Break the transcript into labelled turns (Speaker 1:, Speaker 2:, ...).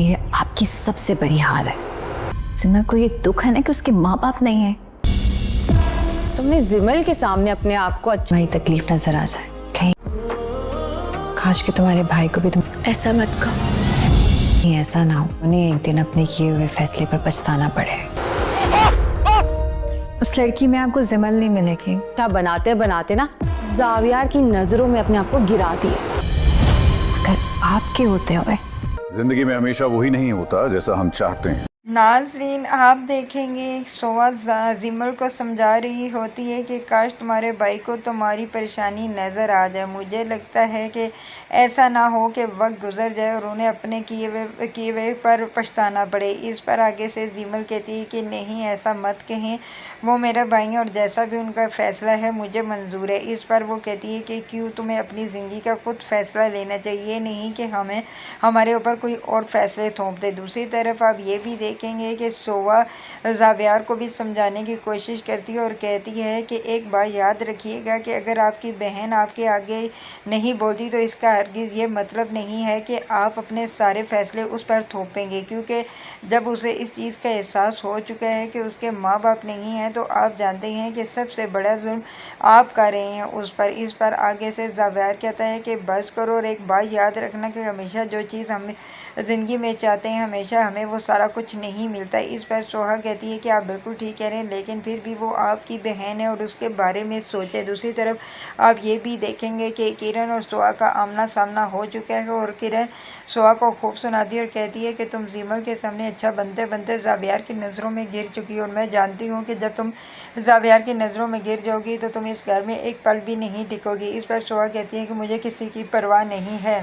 Speaker 1: ये आपकी सबसे बड़ी हार है। सिमर को ये दुख है ना कि उसके माँ बाप नहीं है।
Speaker 2: तुमने जिमल के सामने अपने आप को
Speaker 1: तुम्हारी तकलीफ नजर आ जाए कहीं, काश कि तुम्हारे भाई को भी तुम
Speaker 2: ऐसा मत कहो।
Speaker 1: नहीं, ऐसा ना हो उन्हें एक दिन अपने किए हुए फैसले पर पछताना पड़े। उस लड़की में आपको जिमल नहीं मिलेगी।
Speaker 2: क्या बनाते बनाते ना जावियार की नजरों में अपने आप को गिरा दिया।
Speaker 1: अगर आपके होते हुए
Speaker 3: जिंदगी में हमेशा वही नहीं होता जैसा हम चाहते हैं।
Speaker 4: नाज़रीन, आप देखेंगे सोवा जिमल को समझा रही होती है कि काश तुम्हारे भाई को तुम्हारी परेशानी नज़र आ जाए। मुझे लगता है कि ऐसा ना हो कि वक्त गुजर जाए और उन्हें अपने किए हुए पर पछताना पड़े। इस पर आगे से जिमल कहती है कि नहीं, ऐसा मत कहें, वो मेरा भाई है और जैसा भी उनका फ़ैसला है मुझे मंजूर है। इस पर वो कहती है कि क्यों तुम्हें अपनी ज़िंदगी का खुद फ़ैसला लेना चाहिए, नहीं कि हमें हमारे ऊपर कोई और फ़ैसले थोप दे। दूसरी तरफ आप ये भी देखेंगे कि सोवा जावियार को भी समझाने की कोशिश करती है और कहती है कि एक बात याद रखिएगा कि अगर आपकी बहन आपके आगे नहीं बोलती तो इसका हरगिज़ ये मतलब नहीं है कि आप अपने सारे फ़ैसले उस पर थोपेंगे, क्योंकि जब उसे इस चीज़ का एहसास हो चुका है कि उसके माँ बाप नहीं हैं तो आप जानते हैं कि सबसे बड़ा जुल्म आप कर रहे हैं उस पर। इस पर आगे से जावियार कहता है कि बस करो और एक बात याद रखना कि हमेशा जो चीज़ हम ज़िंदगी में चाहते हैं हमेशा हमें वो सारा कुछ नहीं मिलता। इस पर सोहा कहती है कि आप बिल्कुल ठीक कह रहे हैं, लेकिन फिर भी वो आपकी बहन है और उसके बारे में सोचें। दूसरी तरफ आप ये भी देखेंगे कि किरण और सोहा का आमना सामना हो चुका है और किरण सोहा को खूब सुनाती है और कहती है कि तुम जिमल के सामने अच्छा बनते बनते जावियार की नज़रों में गिर चुकी हो और मैं जानती हूँ कि जब तुम जावियार की नज़रों में गिर जाओगी तो तुम इस घर में एक पल भी नहीं टिकोगी। इस पर सोहा कहती है कि मुझे किसी की परवाह नहीं है।